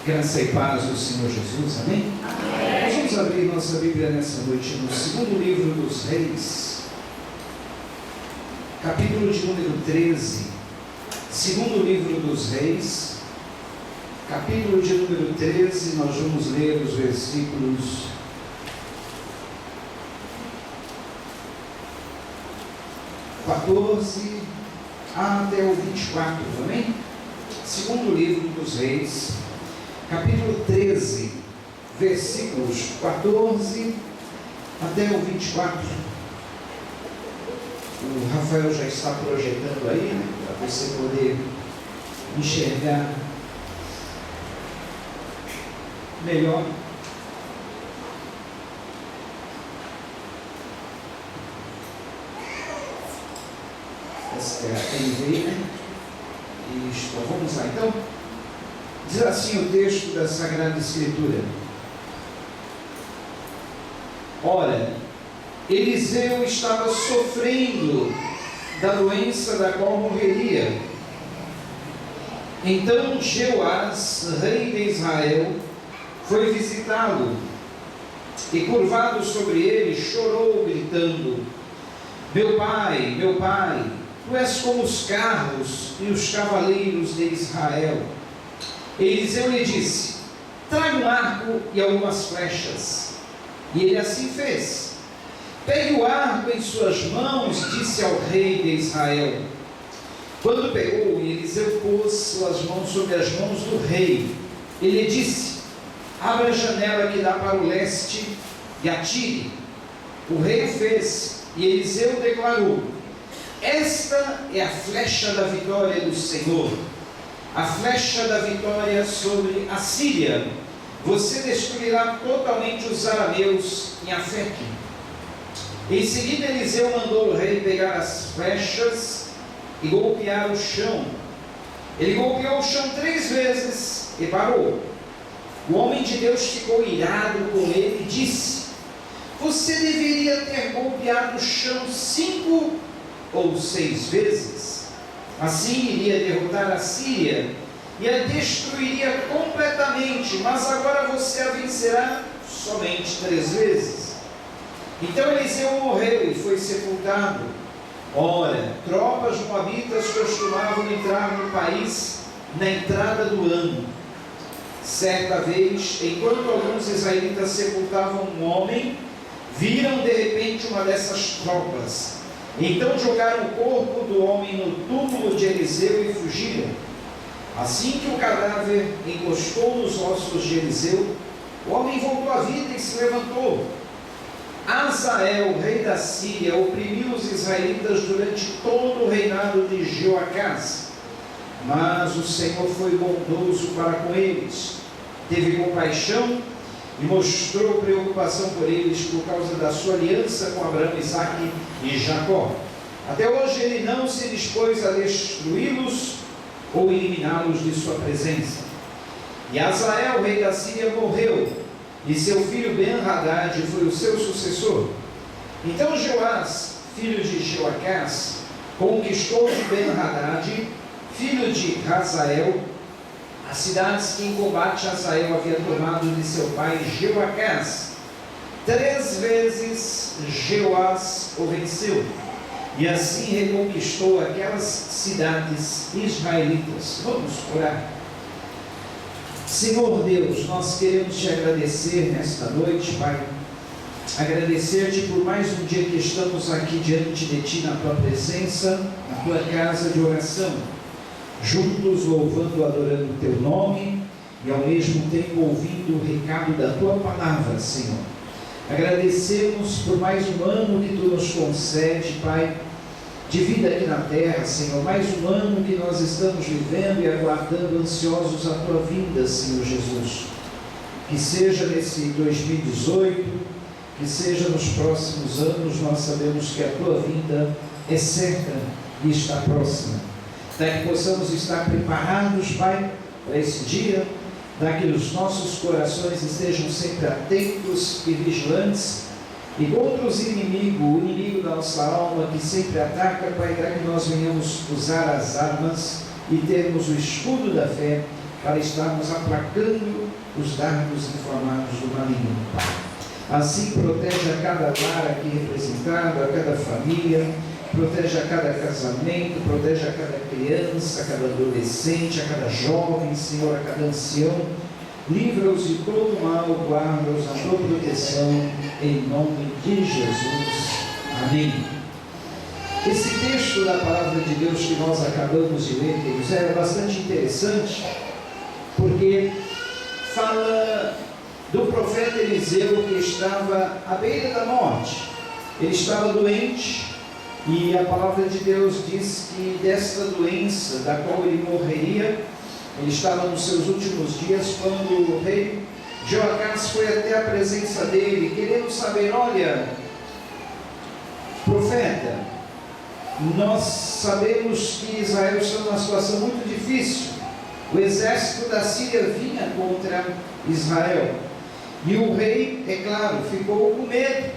Graça e paz do Senhor Jesus, amém? Amém? Nós vamos abrir nossa Bíblia nessa noite no segundo livro dos Reis, capítulo de número 13. Segundo livro dos Reis, capítulo de número 13, nós vamos ler os versículos 14 até o 24, amém? Segundo livro dos Reis, capítulo 13, versículos 14 até o 24. O Rafael já está projetando aí, né, para você poder enxergar melhor. Essa é a NVI, né? Isto, vamos lá então. Diz assim o texto da Sagrada Escritura: Ora, Eliseu estava sofrendo da doença da qual morreria. Então Jeoás, rei de Israel, foi visitá-lo e, curvado sobre ele, chorou, gritando: meu pai, tu és como os carros e os cavaleiros de Israel. Eliseu lhe disse: traga um arco e algumas flechas. E ele assim fez. Pegue o arco em suas mãos, disse ao rei de Israel. Quando pegou, Eliseu pôs suas mãos sobre as mãos do rei. Ele disse: abra a janela que dá para o leste e atire. O rei o fez, e Eliseu declarou: esta é a flecha da vitória do Senhor, a flecha da vitória sobre a Síria. Você destruirá totalmente os arameus em Afeque. Em seguida Eliseu mandou o rei pegar as flechas e golpear o chão. Ele golpeou o chão 3 vezes e parou. O homem de Deus ficou irado com ele e disse: você deveria ter golpeado o chão 5 ou 6 vezes. Assim iria derrotar a Síria e a destruiria completamente, mas agora você a vencerá somente 3 vezes. Então Eliseu morreu e foi sepultado. Ora, tropas moabitas costumavam entrar no país na entrada do ano. Certa vez, enquanto alguns israelitas sepultavam um homem, viram de repente uma dessas tropas. Então jogaram o corpo do homem no túmulo de Eliseu e fugiram. Assim que o cadáver encostou nos ossos de Eliseu, o homem voltou à vida e se levantou. Azael, rei da Síria, oprimiu os israelitas durante todo o reinado de Jeoacás. Mas o Senhor foi bondoso para com eles, teve compaixão e mostrou preocupação por eles por causa da sua aliança com Abraão, Isaque e Jacó. Até hoje ele não se dispôs a destruí-los ou eliminá-los de sua presença. E Azael, rei da Síria, morreu, e seu filho Ben-Hadad foi o seu sucessor. Então Joás, filho de Jeoacás, conquistou de Ben-Hadad, filho de Hazael, as cidades que em combate Hazael havia tomado de seu pai Jeoacás. 3 vezes Jeoás o venceu, e assim reconquistou aquelas cidades israelitas. Vamos orar. Senhor Deus, nós queremos te agradecer nesta noite, Pai. Agradecer-te por mais um dia que estamos aqui diante de Ti, na Tua presença, na Tua casa de oração, juntos louvando e adorando o Teu nome e ao mesmo tempo ouvindo o recado da Tua palavra, Senhor. Agradecemos por mais um ano que Tu nos concede, Pai, de vida aqui na terra, Senhor. Mais um ano que nós estamos vivendo e aguardando ansiosos a Tua vinda, Senhor Jesus. Que seja nesse 2018, que seja nos próximos anos, nós sabemos que a Tua vinda é certa e está próxima. para que possamos estar preparados, Pai, para esse dia, para que os nossos corações estejam sempre atentos e vigilantes, e contra os inimigos, o inimigo da nossa alma que sempre ataca, Pai, para que nós venhamos usar as armas e termos o escudo da fé para estarmos aplacando os dardos informados do maligno, Pai. Assim, protege a cada lar aqui representado, a cada família, protege a cada casamento, protege a cada criança, a cada adolescente, a cada jovem, Senhor, a cada ancião. Livra-os de todo mal, guarda-os na tua proteção, em nome de Jesus. Amém. Esse texto da palavra de Deus que nós acabamos de ler, queridos, é bastante interessante, porque fala do profeta Eliseu que estava à beira da morte. Ele estava doente, e a palavra de Deus diz que desta doença, da qual ele morreria, ele estava nos seus últimos dias, quando o rei Joacás foi até a presença dele, querendo saber: olha, profeta, nós sabemos que Israel está numa situação muito difícil. O exército da Síria vinha contra Israel, e o rei, é claro, ficou com medo,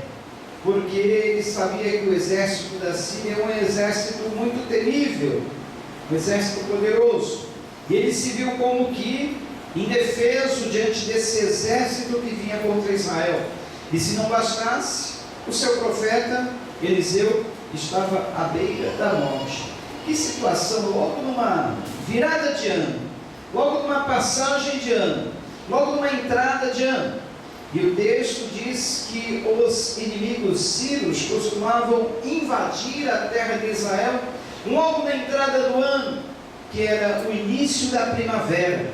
porque ele sabia que o exército da Síria é um exército muito temível, um exército poderoso, e ele se viu como que indefeso diante desse exército que vinha contra Israel. E se não bastasse, o seu profeta Eliseu estava à beira da morte. Que situação, logo numa virada de ano, logo numa passagem de ano, logo numa entrada de ano. E o texto diz que os inimigos sírios costumavam invadir a terra de Israel logo na entrada do ano, que era o início da primavera.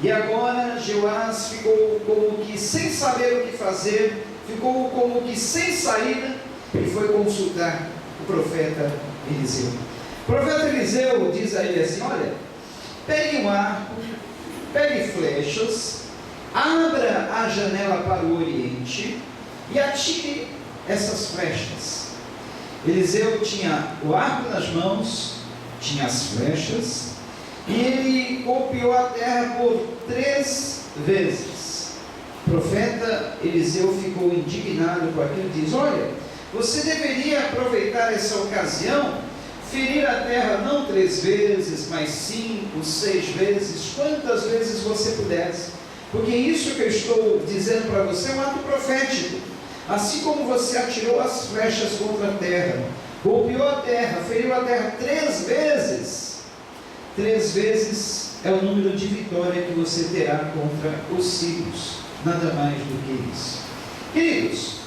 E agora Joás ficou como que sem saber o que fazer, ficou como que sem saída, e foi consultar o profeta Eliseu. O profeta Eliseu diz a ele assim: olha, pegue um arco, pegue flechas, abra a janela para o oriente e atire essas flechas. Eliseu tinha o arco nas mãos, tinha as flechas, e ele golpeou a terra por 3 vezes. O profeta Eliseu ficou indignado com aquilo e diz: olha, você deveria aproveitar essa ocasião, ferir a terra não 3 vezes, mas 5, 6 vezes, quantas vezes você pudesse, porque isso que eu estou dizendo para você é um ato profético. Assim como você atirou as flechas contra a terra, golpeou a terra, feriu a terra 3 vezes, 3 vezes é o número de vitória que você terá contra os sírios, nada mais do que isso, queridos.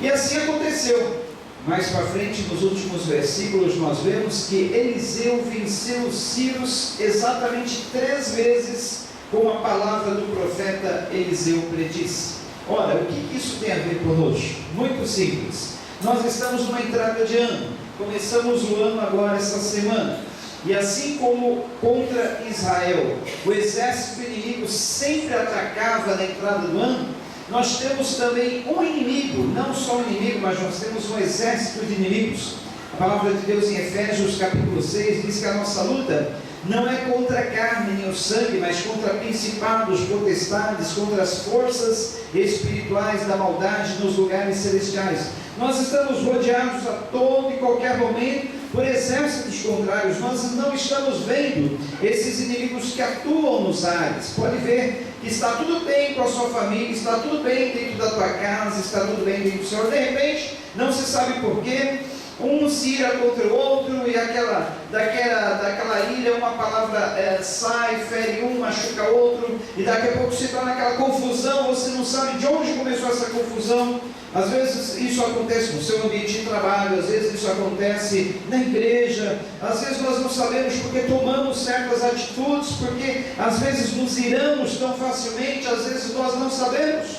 E assim aconteceu. Mais para frente, nos últimos versículos, nós vemos que Eliseu venceu os sírios exatamente 3 vezes, como a palavra do profeta Eliseu predisse. Ora, o que isso tem a ver conosco? Muito simples. Nós estamos numa entrada de ano, começamos o ano agora, essa semana, e assim como contra Israel o exército inimigo sempre atacava na entrada do ano, nós temos também um inimigo, não só um inimigo, mas nós temos um exército de inimigos. A palavra de Deus em Efésios capítulo 6 diz que a nossa luta não é contra a carne nem o sangue, mas contra principados, potestades, contra as forças espirituais da maldade nos lugares celestiais. Nós estamos rodeados a todo e qualquer momento por exércitos contrários. Nós não estamos vendo esses inimigos que atuam nos ares. Pode ver que está tudo bem com a sua família, está tudo bem dentro da tua casa, está tudo bem dentro do Senhor. De repente, não se sabe porquê, um se ira contra o outro, e daquela ira uma palavra sai, fere um, machuca outro, e daqui a pouco se torna aquela confusão. Você não sabe de onde começou essa confusão. Às vezes isso acontece no seu ambiente de trabalho, às vezes isso acontece na igreja, às vezes nós não sabemos porque tomamos certas atitudes, porque às vezes nos iramos tão facilmente, às vezes nós não sabemos,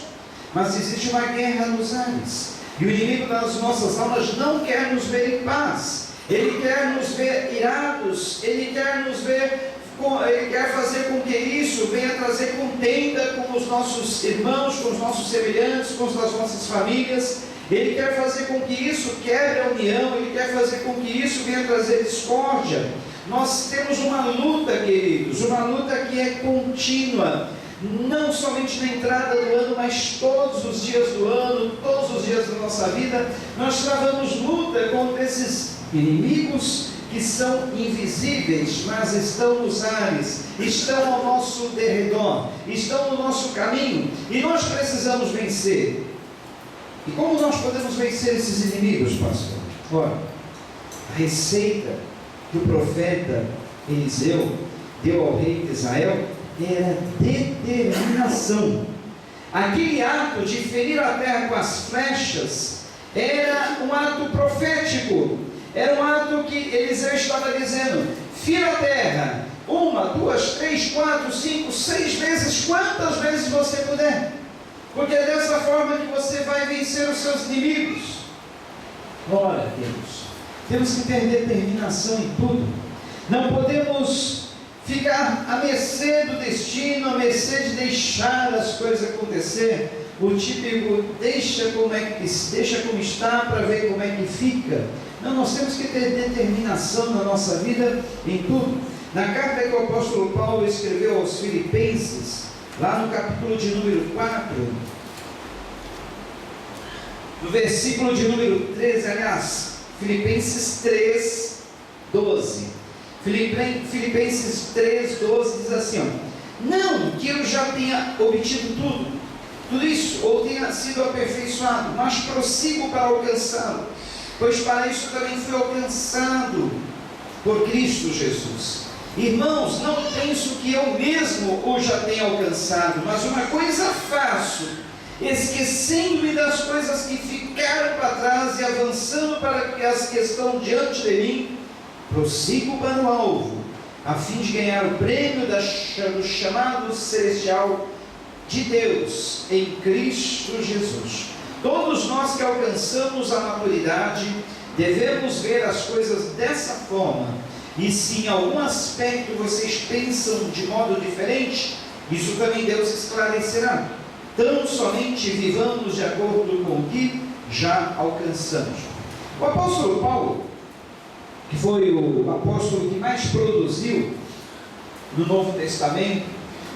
mas existe uma guerra nos ares, e o inimigo das nossas almas não quer nos ver em paz, ele quer nos ver irados, ele quer fazer com que isso venha trazer contenda com os nossos irmãos, com os nossos semelhantes, com as nossas famílias. Ele quer fazer com que isso quebre a união, ele quer fazer com que isso venha trazer discórdia. Nós temos uma luta, queridos, uma luta que é contínua, não somente na entrada do ano, mas todos os dias do ano, todos os dias da nossa vida, nós travamos luta contra esses inimigos que são invisíveis, mas estão nos ares, estão ao nosso derredor, estão no nosso caminho, e nós precisamos vencer. E como nós podemos vencer esses inimigos, pastor? Ora, a receita que o profeta Eliseu deu ao rei de Israel era determinação. Aquele ato de ferir a terra com as flechas era um ato profético, era um ato que Eliseu estava dizendo: fira a terra, 1, 2, 3, 4, 5, 6 vezes, quantas vezes você puder, porque é dessa forma que você vai vencer os seus inimigos. Glória a Deus. Temos que ter determinação em tudo. Não podemos ficar à mercê do destino, à mercê de deixar as coisas acontecer. O típico deixa como está para ver como é que fica. Não, nós temos que ter determinação na nossa vida em tudo. Na carta que o apóstolo Paulo escreveu aos Filipenses, lá no capítulo de número 4, no versículo de número 13, aliás, Filipenses 3, 12. Filipenses 3, 12 diz assim: ó, não que eu já tenha obtido tudo isso, ou tenha sido aperfeiçoado, mas prossigo para alcançá-lo, pois para isso também fui alcançado por Cristo Jesus. Irmãos, não penso que eu mesmo o já tenha alcançado, mas uma coisa faço, esquecendo-me das coisas que ficaram para trás e avançando para as que estão diante de mim, prossigo para o alvo, a fim de ganhar o prêmio do chamado celestial de Deus em Cristo Jesus. Todos nós que alcançamos a maturidade devemos ver as coisas dessa forma, e se em algum aspecto vocês pensam de modo diferente, isso também Deus esclarecerá. Tão somente vivamos de acordo com o que já alcançamos. O apóstolo Paulo, que foi o apóstolo que mais produziu no Novo Testamento,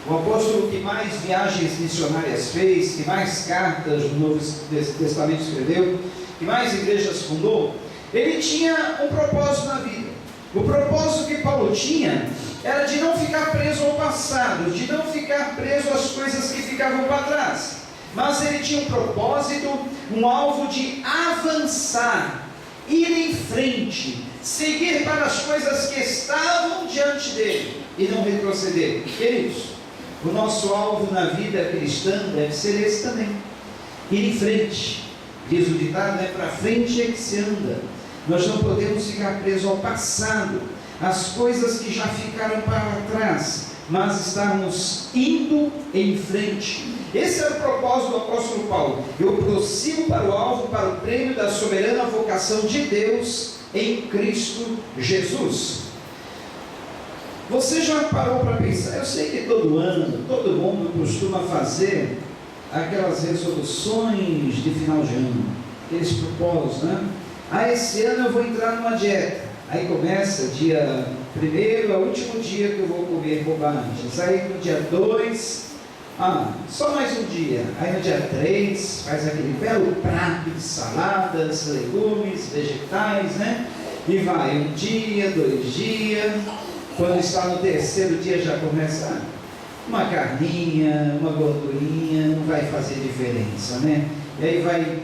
o apóstolo que mais viagens missionárias fez, que mais cartas no Novo Testamento escreveu, que mais igrejas fundou, ele tinha um propósito na vida. O propósito que Paulo tinha era de não ficar preso ao passado, de não ficar preso às coisas que ficavam para trás, mas ele tinha um propósito, um alvo de avançar, ir em frente, seguir para as coisas que estavam diante dele e não retroceder. Queridos, o nosso alvo na vida cristã deve ser esse também: ir em frente. Diz o ditado, para frente é que se anda. Nós não podemos ficar presos ao passado, às coisas que já ficaram para trás, mas estarmos indo em frente. Esse era o propósito do apóstolo Paulo: eu prossigo para o alvo, para o prêmio da soberana vocação de Deus em Cristo Jesus. Você já parou para pensar? Eu sei que todo ano, todo mundo costuma fazer aquelas resoluções de final de ano, aqueles propósitos, né? Esse ano eu vou entrar numa dieta. Aí começa dia 1º, é o último dia que eu vou comer bobagens. Aí no dia 2, só mais um dia. Aí no dia 3, faz aquele belo prato de saladas, legumes, vegetais, né? E vai 1 dia, 2 dias. Quando está no 3º dia já começa uma carninha, uma gordurinha, não vai fazer diferença, né? E aí vai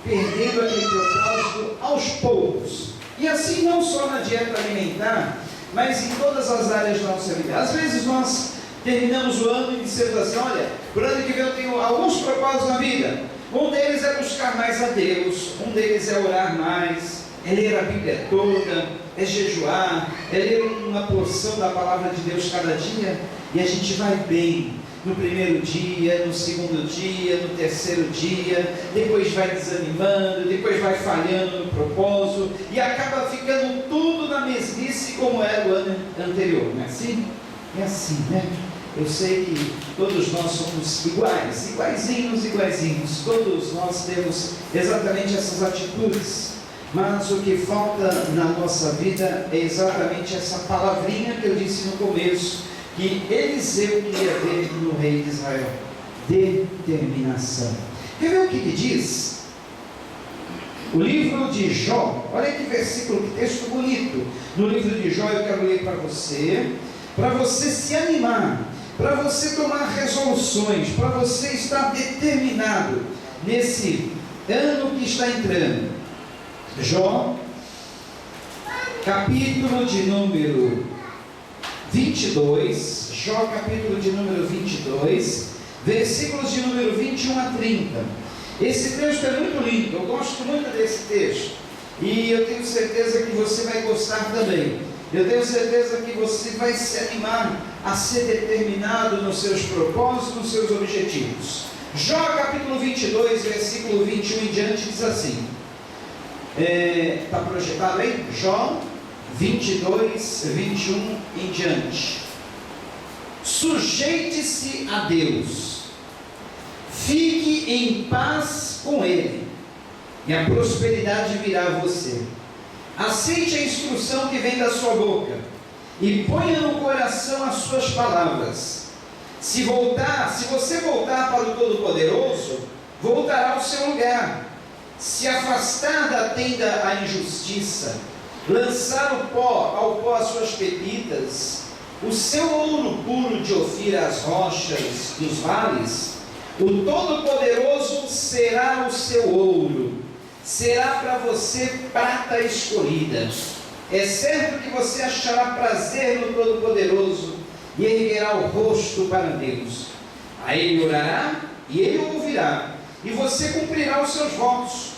perdendo aquele propósito aos poucos. E assim não só na dieta alimentar, mas em todas as áreas da nossa vida. Às vezes nós terminamos o ano e dizemos assim: olha, por ano que vem eu tenho alguns propósitos na vida. Um deles é buscar mais a Deus, um deles é orar mais, é ler a Bíblia toda, é jejuar, é ler uma porção da palavra de Deus cada dia, e a gente vai bem no 1º dia, no 2º dia, no 3º dia, depois vai desanimando, depois vai falhando no propósito, e acaba ficando tudo na mesmice como era o ano anterior, não é assim? É assim, né? Eu sei que todos nós somos iguaizinhos, todos nós temos exatamente essas atitudes. mas o que falta na nossa vida é exatamente essa palavrinha que eu disse no começo, que Eliseu queria ver no rei de Israel: determinação. Quer ver o que diz? O livro de Jó, olha que versículo, que texto bonito. No livro de Jó eu quero ler para você se animar, para você tomar resoluções, para você estar determinado nesse ano que está entrando. Jó, capítulo de número 22, Jó capítulo de número 22, versículos de número 21 a 30. Esse texto é muito lindo, eu gosto muito desse texto, e eu tenho certeza que você vai gostar também. Eu tenho certeza que você vai se animar a ser determinado nos seus propósitos, nos seus objetivos. Jó capítulo 22, versículo 21 em diante diz assim, está projetado aí? Jó 22, 21 em diante. Sujeite-se a Deus, fique em paz com Ele, e a prosperidade virá a você. Aceite a instrução que vem da sua boca, e ponha no coração as suas palavras. Se você voltar para o Todo-Poderoso, voltará ao seu lugar. Se afastar da tenda a injustiça, lançar ao pó as suas pepitas, o seu ouro puro de Ofir às rochas dos vales, o Todo-Poderoso será o seu ouro, será para você prata escolhida. É certo que você achará prazer no Todo-Poderoso e erguerá o rosto para Deus. A Ele orará e Ele o ouvirá, e você cumprirá os seus votos.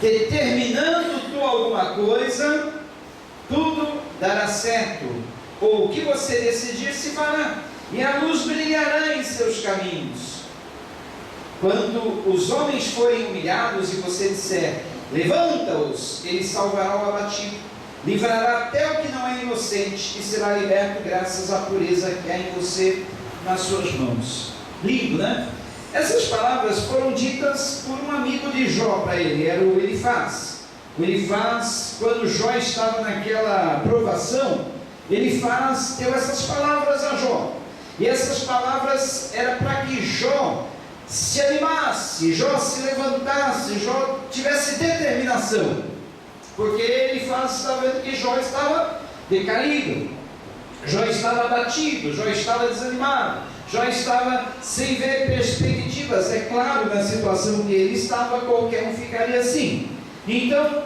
Determinando tu alguma coisa, tudo dará certo, ou o que você decidir se fará, e a luz brilhará em seus caminhos. Quando os homens forem humilhados e você disser: levanta-os, ele salvará o abatido, livrará até o que não é inocente, e será liberto graças à pureza que há em você nas suas mãos. Lindo, né? Essas palavras foram ditas por um amigo de Jó para ele, era o Elifaz. O Elifaz, quando Jó estava naquela provação, Elifaz deu essas palavras a Jó, e essas palavras eram para que Jó se animasse, Jó se levantasse, Jó tivesse determinação, porque Elifaz estava vendo que Jó estava decaído, Jó estava abatido, Jó estava desanimado, Jó estava sem ver perspectivas. É claro, na situação que ele estava, qualquer um ficaria assim. Então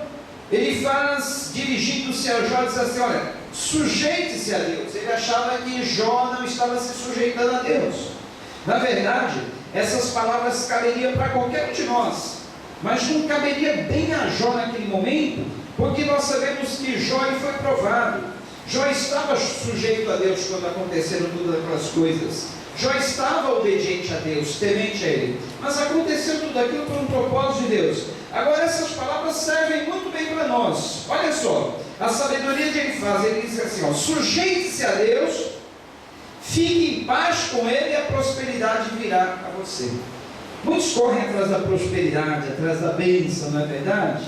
Elifaz, dirigindo-se a Jó, disse assim: olha, sujeite-se a Deus. Ele achava que Jó não estava se sujeitando a Deus. Na verdade, essas palavras caberiam para qualquer um de nós, mas não caberia bem a Jó naquele momento, porque nós sabemos que Jó ele foi provado. Jó estava sujeito a Deus quando aconteceram todas aquelas coisas. Jó estava obediente a Deus, temente a Ele, mas aconteceu tudo aquilo por um propósito de Deus. Agora essas palavras servem muito bem para nós. Olha só, a sabedoria de Elifaz, ele diz assim: sujeite-se a Deus, fique em paz com Ele, e a prosperidade virá a você. Muitos correm atrás da prosperidade, atrás da bênção, não é verdade?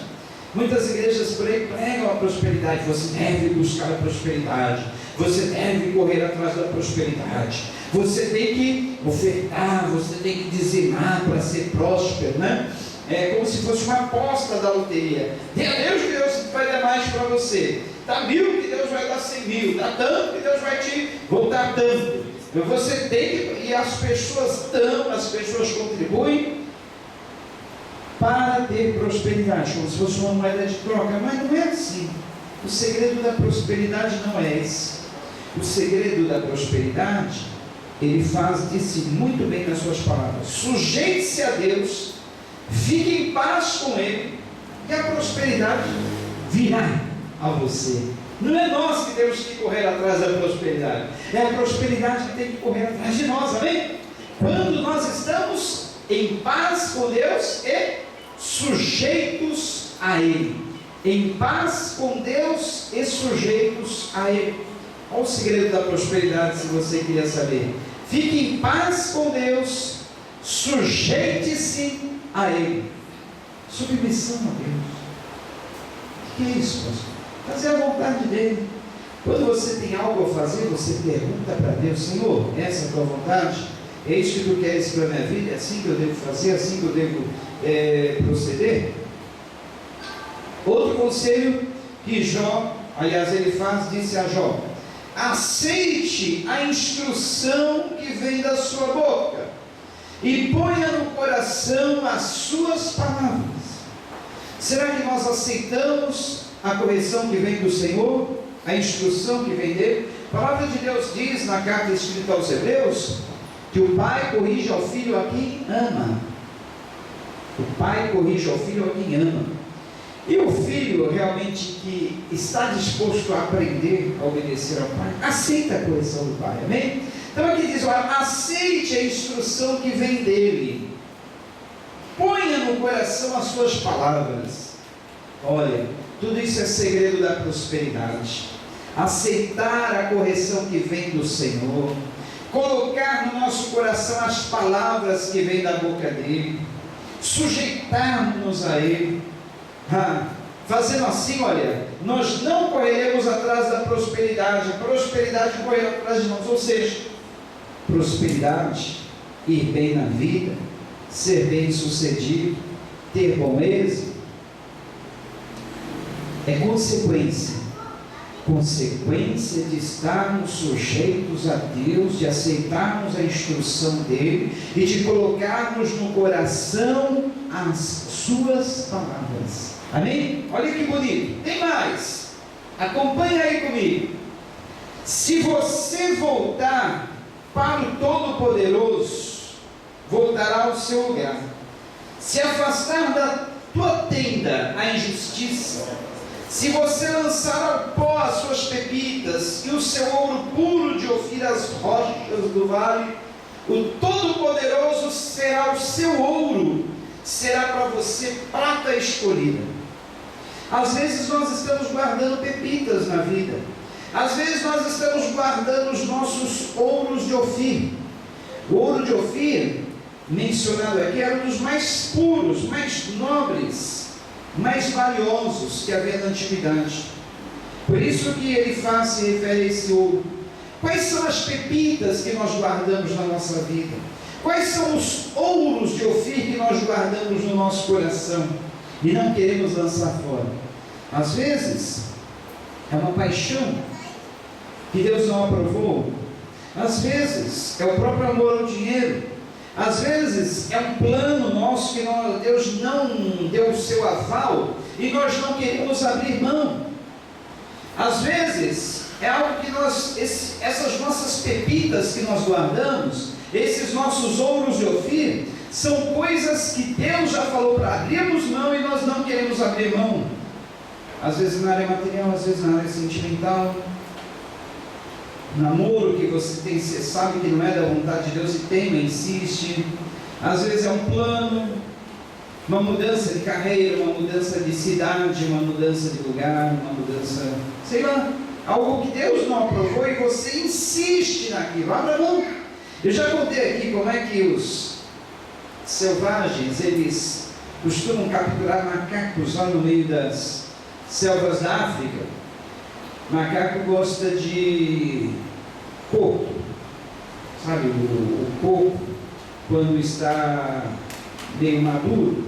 Muitas igrejas por aí pregam a prosperidade. Você deve buscar a prosperidade, você deve correr atrás da prosperidade, você tem que ofertar, você tem que dizimar para ser próspero, né? É como se fosse uma aposta da loteria. Dê a Deus que Deus vai dar mais para você. Dá 1.000 que Deus vai dar 100.000. Dá tanto que Deus vai te voltar tanto. Você tem que... E as pessoas dão, as pessoas contribuem para ter prosperidade, como se fosse uma moeda de troca. Mas não é assim. O segredo da prosperidade não é esse. O segredo da prosperidade, Elifaz disse muito bem nas suas palavras: sujeite-se a Deus, fique em paz com Ele, e a prosperidade virá a você. Não é nós que temos que correr atrás da prosperidade, é a prosperidade que tem que correr atrás de nós, amém? Quando nós estamos em paz com Deus e sujeitos a Ele. Em paz com Deus e sujeitos a Ele. Olha o segredo da prosperidade, se você queria saber. Fique em paz com Deus, sujeite-se a Ele. Submissão a Deus. O que é isso, pastor? Fazer a vontade dele. Quando você tem algo a fazer, você pergunta para Deus: Senhor, essa é a tua vontade? É isso que tu queres para a minha vida? É assim que eu devo fazer? É assim que eu devo proceder? Outro conselho que Jó, aliás, ele disse a Jó: aceite a instrução que vem da sua boca e ponha no coração as suas palavras. Será que nós aceitamos a correção que vem do Senhor, a instrução que vem dele? A palavra de Deus diz na carta escrita aos Hebreus que o pai corrige ao filho a quem ama. O pai corrige ao filho a quem ama. E o filho realmente que está disposto a aprender a obedecer ao pai, aceita a correção do pai, amém? Então aqui diz: olha, aceite a instrução que vem dele, ponha no coração as suas palavras. Olha, tudo isso é segredo da prosperidade. Aceitar a correção que vem do Senhor, colocar no nosso coração as palavras que vêm da boca dele, sujeitar-nos a ele. Fazendo assim, olha, nós não correremos atrás da prosperidade, a prosperidade correrá atrás de nós. Ou seja, prosperidade, ir bem na vida, ser bem sucedido, ter bom êxito, é consequência de estarmos sujeitos a Deus, de aceitarmos a instrução dele e de colocarmos no coração as suas palavras. Amém? Olha que bonito. Tem mais. Acompanha aí comigo. Se você voltar para o Todo-Poderoso, voltará ao seu lugar. Se afastar da tua tenda a injustiça, se você lançar ao pó as suas pepitas e o seu ouro puro de Ofir as rochas do vale, o Todo-Poderoso será o seu ouro, será para você prata escolhida. Às vezes nós estamos guardando pepitas na vida, às vezes nós estamos guardando os nossos ouros de Ofir. O ouro de Ofir, mencionado aqui, era um dos mais puros, mais nobres, mais valiosos que havia na antiguidade. Por isso que ele se refere a esse ouro. Quais são as pepitas que nós guardamos na nossa vida? Quais são os ouros de Ofir que nós guardamos no nosso coração e não queremos lançar fora? Às vezes é uma paixão que Deus não aprovou. Às vezes é o próprio amor ao dinheiro. Às vezes é um plano nosso que Deus não deu o seu aval e nós não queremos abrir mão. Às vezes é algo que essas nossas pepitas que nós guardamos, esses nossos ouros de Ofir, são coisas que Deus já falou para abrirmos mão e nós não queremos abrir mão. Às vezes na área material, às vezes na área sentimental. Namoro que você sabe que não é da vontade de Deus e teima, insiste. Às vezes é um plano, uma mudança de carreira, uma mudança de cidade, uma mudança de lugar, uma mudança, sei lá, algo que Deus não aprovou e você insiste naquilo. Abra mão. Eu já contei aqui como é que os selvagens, eles costumam capturar macacos lá no meio das selvas da África. Macaco gosta de coco, sabe, o coco, quando está meio maduro,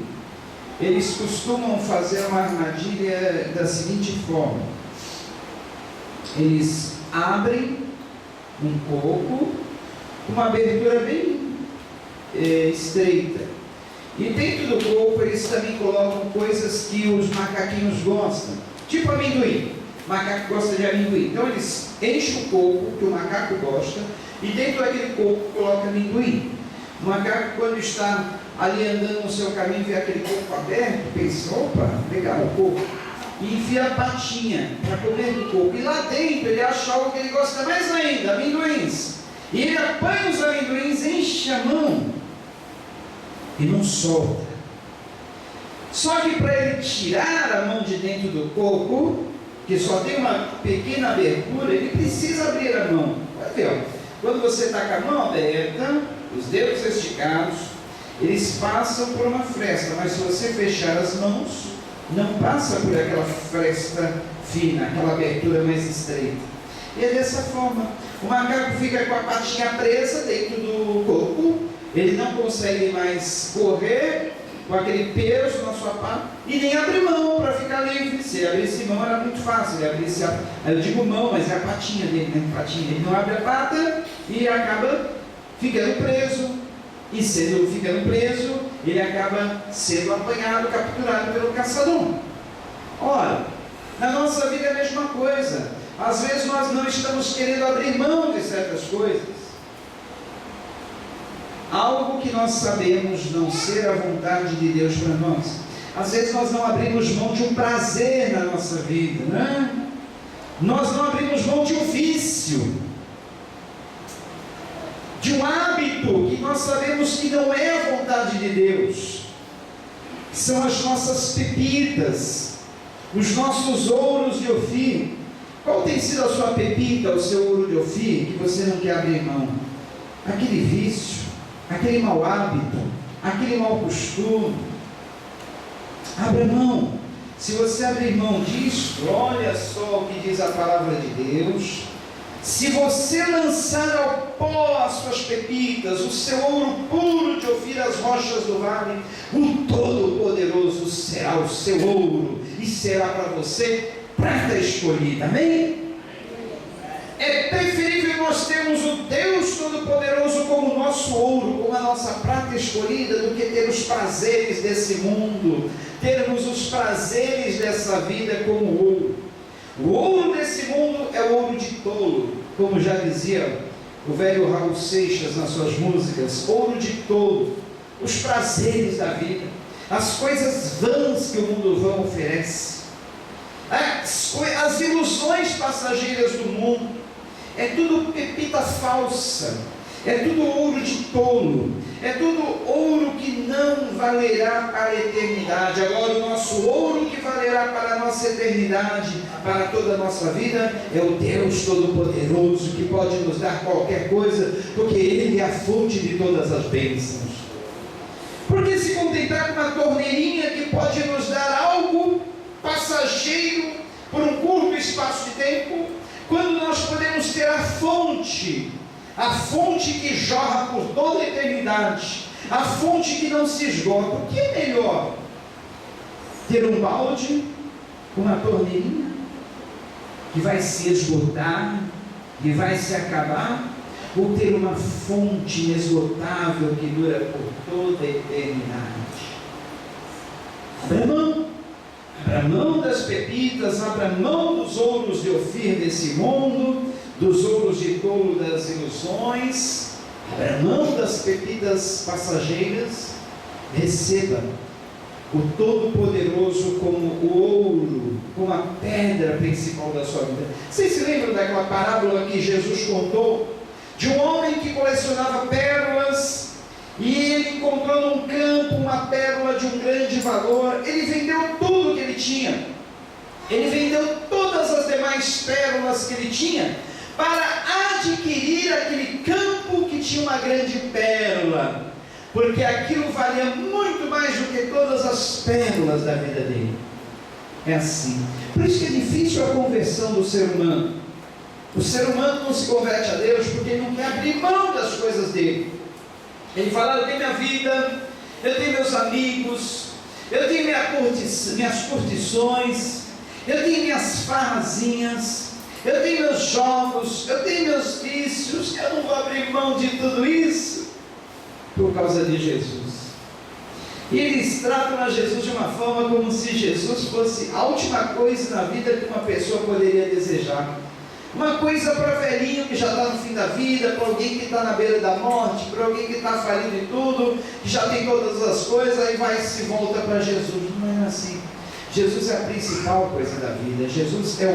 eles costumam fazer uma armadilha da seguinte forma: eles abrem um coco com uma abertura bem estreita, e dentro do coco eles também colocam coisas que os macaquinhos gostam, tipo amendoim. O macaco gosta de amendoim, então eles enchem o coco que o macaco gosta e dentro daquele coco coloca amendoim. O macaco, quando está ali andando no seu caminho, vê aquele coco aberto, pensa: opa, legal o coco, e enfia a patinha para comer do coco, e lá dentro ele acha algo que ele gosta mais ainda, amendoins, e ele apanha os amendoins, enche a mão e não solta. Só que para ele tirar a mão de dentro do coco, que só tem uma pequena abertura, ele precisa abrir a mão. Vai ver, ó. Quando você está com a mão aberta, os dedos esticados, eles passam por uma fresta, mas se você fechar as mãos, não passa por aquela fresta fina, aquela abertura mais estreita. E é dessa forma. O macaco fica com a patinha presa dentro do corpo, ele não consegue mais correr com aquele peso na sua pata e nem abrir mão para ficar livre. Se abrisse mão era muito fácil, ele abrisse eu digo mão, mas é a patinha dele, né? Patinha. Ele não abre a pata e acaba ficando preso, e ficando preso, ele acaba sendo apanhado, capturado pelo caçador. Ora, na nossa vida é a mesma coisa. Às vezes nós não estamos querendo abrir mão de certas coisas. Algo que nós sabemos não ser a vontade de Deus para nós. Às vezes nós não abrimos mão de um prazer na nossa vida, né? Nós não abrimos mão de um vício, de um hábito que nós sabemos que não é a vontade de Deus. São as nossas pepitas, os nossos ouros de Ofir. Qual tem sido a sua pepita, o seu ouro de Ofir, que você não quer abrir mão? Aquele vício, aquele mau hábito, aquele mau costume. Abra mão. Se você abrir mão disso, olha só o que diz a palavra de Deus. Se você lançar ao pó as suas pepitas, o seu ouro puro de Ofir as rochas do vale, o Todo-Poderoso será o seu ouro e será para você prata escolhida. Amém? É preferível nós termos o Deus Todo-Poderoso como nosso ouro, como a nossa prata escolhida, do que ter os prazeres desse mundo, termos os prazeres dessa vida como ouro. O ouro desse mundo é o ouro de tolo, como já dizia o velho Raul Seixas nas suas músicas, ouro de tolo, os prazeres da vida, as coisas vãs que o mundo vão oferece, as ilusões passageiras do mundo, é tudo pepita falsa, é tudo ouro de tolo, é tudo ouro que não valerá para a eternidade. Agora o nosso ouro que valerá para a nossa eternidade, para toda a nossa vida, é o Deus Todo-Poderoso, que pode nos dar qualquer coisa, porque Ele é a fonte de todas as bênçãos. Por que se contentar com uma torneirinha que pode nos dar algo passageiro por um curto espaço de tempo, quando nós podemos ter a fonte que jorra por toda a eternidade, a fonte que não se esgota? O que é melhor? Ter um balde, uma torneirinha, que vai se esgotar, que vai se acabar, ou ter uma fonte inesgotável que dura por toda a eternidade? Abra mão. Abra mão das pepitas, abra mão dos ouros de Ofir desse mundo, dos ouros de tolo das ilusões, abra mão das pepitas passageiras, receba o Todo-Poderoso como o ouro, como a pedra principal da sua vida. Vocês se lembram daquela parábola que Jesus contou, de um homem que colecionava pérolas, e ele encontrou num campo uma pérola de um grande valor? Ele vendeu tudo que ele tinha, ele vendeu todas as demais pérolas que ele tinha, para adquirir aquele campo que tinha uma grande pérola, porque aquilo valia muito mais do que todas as pérolas da vida dele. É assim. Por isso que é difícil a conversão do ser humano. O ser humano não se converte a Deus porque ele não quer abrir mão das coisas dele. Ele fala: eu tenho minha vida, eu tenho meus amigos, eu tenho minhas curtições, eu tenho minhas farrazinhas, eu tenho meus jogos, eu tenho meus vícios, eu não vou abrir mão de tudo isso por causa de Jesus. E eles tratam a Jesus de uma forma como se Jesus fosse a última coisa na vida que uma pessoa poderia desejar. Uma coisa para velhinho que já está no fim da vida, para alguém que está na beira da morte, para alguém que está falido em tudo, que já tem todas as coisas, aí vai e se volta para Jesus. Não é assim. Jesus é a principal coisa da vida. Jesus é o